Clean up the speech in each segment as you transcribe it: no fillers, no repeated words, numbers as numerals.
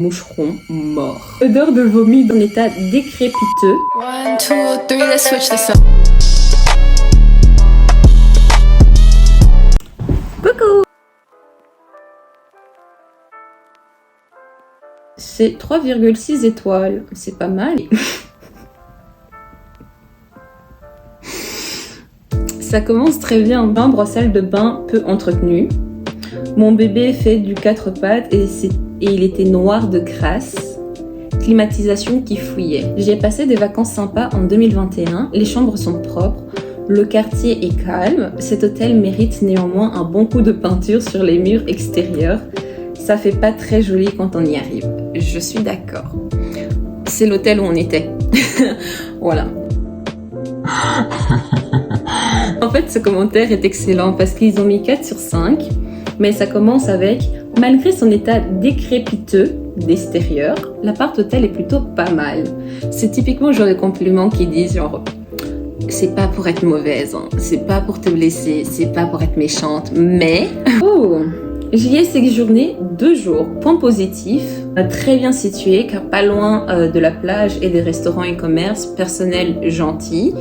Moucheron mort. Odeur de vomi dans état décrépiteux. 1, 2, 3, let's switch this up. Coucou. C'est 3,6 étoiles. C'est pas mal. Ça commence très bien. Membre salle de bain peu entretenue. Mon bébé fait du 4 pattes et il était noir de crasse. Climatisation qui fouillait. J'y ai passé des vacances sympas en 2021. Les chambres sont propres. Le quartier est calme. Cet hôtel mérite néanmoins un bon coup de peinture sur les murs extérieurs. Ça fait pas très joli quand on y arrive. Je suis d'accord. C'est l'hôtel où on était. Voilà. En fait, ce commentaire est excellent parce qu'ils ont mis 4 sur 5. Mais ça commence avec « Malgré son état décrépiteux d'extérieur, l'appart hôtel est plutôt pas mal. » C'est typiquement le genre de compliment qui disent genre « C'est pas pour être mauvaise, hein. C'est pas pour te blesser, c'est pas pour être méchante, mais... » Oh, j'y ai séjourné 2 jours. Point positif, très bien situé car pas loin de la plage et des restaurants et commerces, personnel gentil.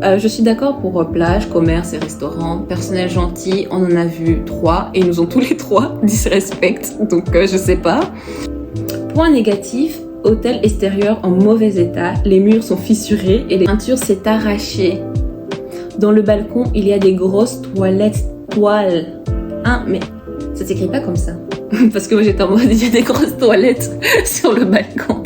Je suis d'accord pour plage, commerce et restaurant. Personnel gentil, on en a vu 3 et ils nous ont tous les 3 disrespect, donc je sais pas. Point négatif, hôtel extérieur en mauvais état, les murs sont fissurés et les peintures s'est arrachées. Dans le balcon, il y a des grosses toiles. Ah, mais ça s'écrit pas comme ça. Parce que moi j'étais en mode, il y a des grosses toilettes sur le balcon.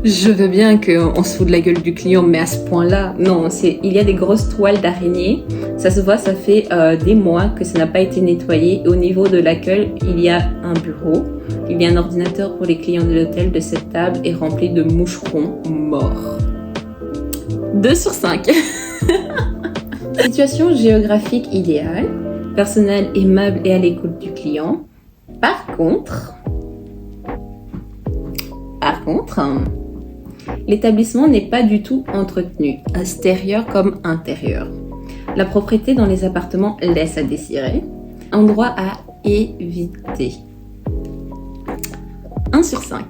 Je veux bien qu'on se fout de la gueule du client, mais à ce point-là, non, il y a des grosses toiles d'araignée. Ça se voit, ça fait des mois que ça n'a pas été nettoyé. Et au niveau de l'accueil, il y a un bureau. Il y a un ordinateur pour les clients de l'hôtel. De cette table est remplie de moucherons morts. 2 sur 5. Situation géographique idéale. Personnel aimable et à l'écoute du client. Par contre, l'établissement n'est pas du tout entretenu, extérieur comme intérieur. La propreté dans les appartements laisse à désirer. Endroit à éviter. 1 sur 5.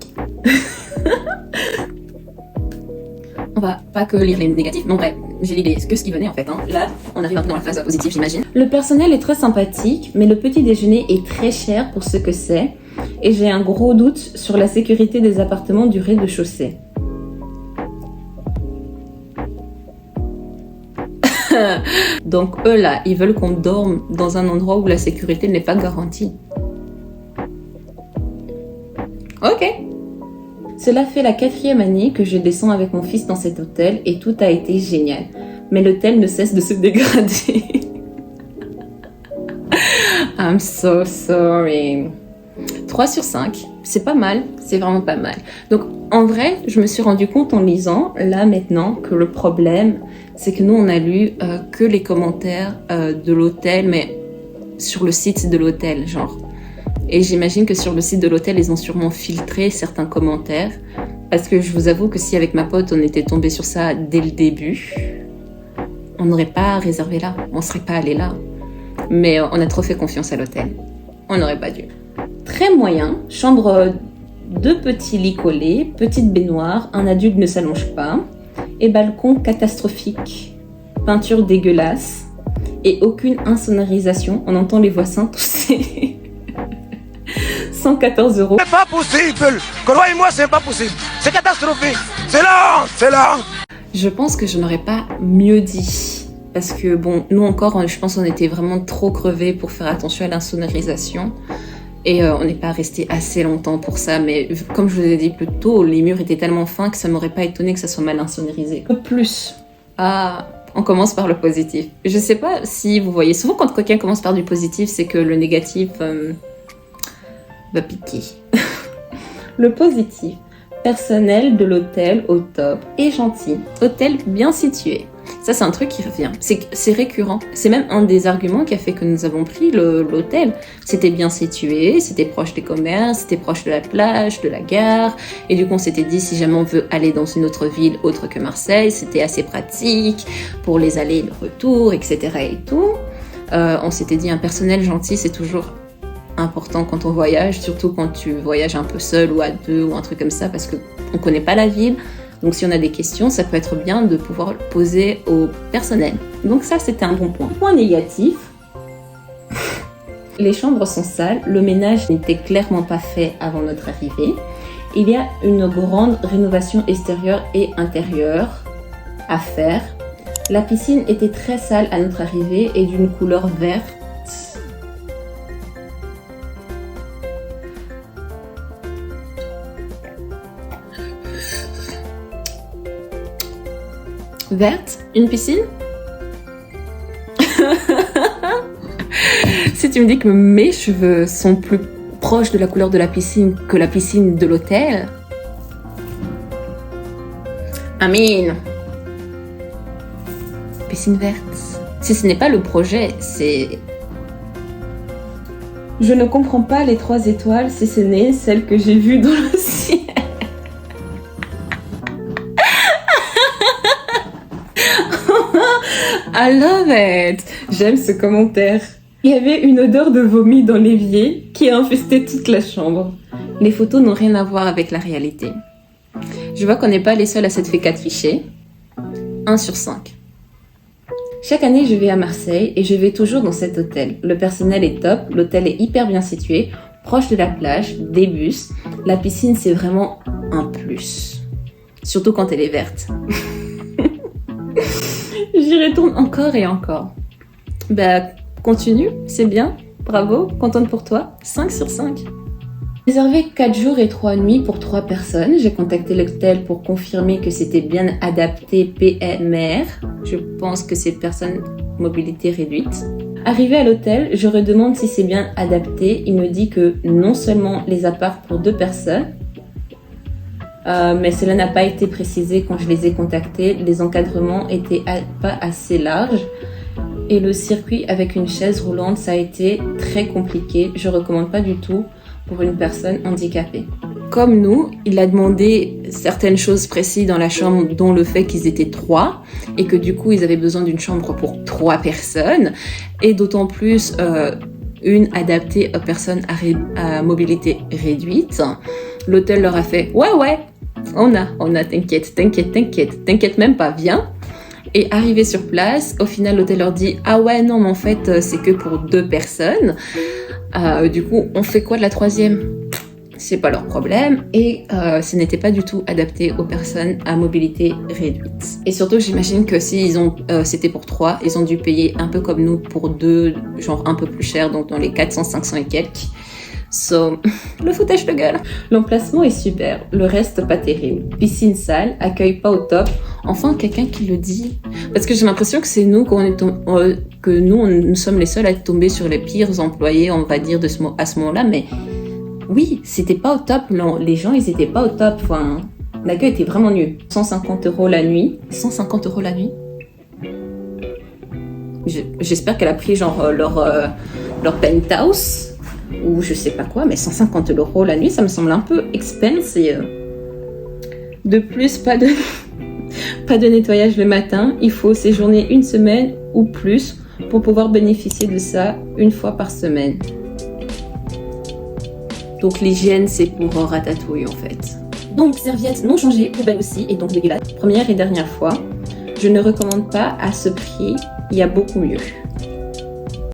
On va pas que lire les négatifs, mais bref, j'ai l'idée que ce qui venait en fait. Là, on arrive un peu dans la phase positive, j'imagine. Le personnel est très sympathique, mais le petit déjeuner est très cher pour ce que c'est. Et j'ai un gros doute sur la sécurité des appartements du rez-de-chaussée. Donc eux là, ils veulent qu'on dorme dans un endroit où la sécurité n'est pas garantie. Ok. Cela fait la 4e année que je descends avec mon fils dans cet hôtel et tout a été génial. Mais l'hôtel ne cesse de se dégrader. I'm so sorry. 3 sur 5, c'est pas mal, c'est vraiment pas mal. Donc en vrai, je me suis rendu compte en lisant, là maintenant, que le problème, c'est que nous on a lu que les commentaires de l'hôtel, mais sur le site de l'hôtel, genre. Et j'imagine que sur le site de l'hôtel, ils ont sûrement filtré certains commentaires, parce que je vous avoue que si avec ma pote on était tombé sur ça dès le début, on n'aurait pas réservé là, on serait pas allé là. Mais on a trop fait confiance à l'hôtel, on n'aurait pas dû. Très moyen, chambre 2 petits lits collés, petite baignoire, un adulte ne s'allonge pas, et balcon catastrophique, peinture dégueulasse, et aucune insonorisation, on entend les voisins tousser. 114 €. C'est pas possible, croyez-moi, c'est pas possible, c'est catastrophique, c'est lent. Je pense que je n'aurais pas mieux dit, parce que bon, nous encore, je pense qu'on était vraiment trop crevés pour faire attention à l'insonorisation. Et on n'est pas resté assez longtemps pour ça, mais comme je vous ai dit plus tôt, les murs étaient tellement fins que ça m'aurait pas étonné que ça soit mal insonorisé. Plus. Ah, on commence par le positif. Je sais pas si vous voyez, souvent quand quelqu'un commence par du positif, c'est que le négatif va piquer. Le positif. Personnel de l'hôtel au top et gentil. Hôtel bien situé. Ça, c'est un truc qui revient. C'est récurrent. C'est même un des arguments qui a fait que nous avons pris l'hôtel. C'était bien situé, c'était proche des commerces, c'était proche de la plage, de la gare. Et du coup, on s'était dit, si jamais on veut aller dans une autre ville autre que Marseille, c'était assez pratique pour les allers et le retour, etc. et tout. On s'était dit, un personnel gentil, c'est toujours important quand on voyage, surtout quand tu voyages un peu seul ou à deux ou un truc comme ça, parce qu'on ne connaît pas la ville. Donc si on a des questions, ça peut être bien de pouvoir le poser au personnel. Donc ça, c'était un bon point. Point négatif, les chambres sont sales, le ménage n'était clairement pas fait avant notre arrivée. Il y a une grande rénovation extérieure et intérieure à faire. La piscine était très sale à notre arrivée et d'une couleur verte. Verte? Une piscine? Si tu me dis que mes cheveux sont plus proches de la couleur de la piscine que la piscine de l'hôtel, Amine, piscine verte. Si ce n'est pas le projet, c'est... Je ne comprends pas les 3 étoiles si ce n'est celle que j'ai vue dans le ciel. I love it! J'aime ce commentaire. Il y avait une odeur de vomi dans l'évier qui a infesté toute la chambre. Les photos n'ont rien à voir avec la réalité. Je vois qu'on n'est pas les seuls à s'être fait catfisher. 1 sur 5. Chaque année, je vais à Marseille et je vais toujours dans cet hôtel. Le personnel est top, l'hôtel est hyper bien situé, proche de la plage, des bus. La piscine, c'est vraiment un plus. Surtout quand elle est verte. J'y retourne encore et encore. Bah, continue, c'est bien, bravo, contente pour toi, 5 sur 5. Réservé 4 jours et 3 nuits pour 3 personnes, j'ai contacté l'hôtel pour confirmer que c'était bien adapté PMR, je pense que c'est personne mobilité réduite. Arrivé à l'hôtel, je redemande si c'est bien adapté, il me dit que non seulement les apparts pour 2 personnes, mais cela n'a pas été précisé quand je les ai contactés, les encadrements étaient pas assez larges. Et le circuit avec une chaise roulante, ça a été très compliqué. Je recommande pas du tout pour une personne handicapée. Comme nous, il a demandé certaines choses précises dans la chambre, dont le fait qu'ils étaient 3 et que du coup, ils avaient besoin d'une chambre pour 3 personnes. Et d'autant plus, une adaptée aux personnes à mobilité réduite. L'hôtel leur a fait « Ouais, on a, t'inquiète même pas, viens ». Et arrivé sur place, au final, l'hôtel leur dit « Ah ouais, non, mais en fait, c'est que pour 2 personnes. Du coup, on fait quoi de la 3e ? C'est pas leur problème. » Et ce n'était pas du tout adapté aux personnes à mobilité réduite. Et surtout, j'imagine que si c'était pour 3, ils ont dû payer un peu comme nous pour 2, genre un peu plus cher, donc dans les 400, 500 et quelques. So, le foutage de gueule. L'emplacement est super, le reste pas terrible. Piscine sale, accueil pas au top. Enfin, quelqu'un qui le dit. Parce que j'ai l'impression que c'est nous nous sommes les seuls à être tombés sur les pires employés, on va dire, à ce moment-là. Mais oui, c'était pas au top. Non, les gens, ils étaient pas au top. Enfin, l'accueil était vraiment nul. 150 € la nuit. 150 € la nuit. J'espère qu'elle a pris genre leur penthouse. Ou je sais pas quoi, mais 150 € la nuit, ça me semble un peu expensive. De plus, pas de nettoyage le matin. Il faut séjourner 1 semaine ou plus pour pouvoir bénéficier de ça 1 fois par semaine. Donc l'hygiène, c'est pour ratatouille en fait. Donc serviettes non changées, poubelle aussi, et donc dégueulasse. Première et dernière fois, je ne recommande pas à ce prix, il y a beaucoup mieux.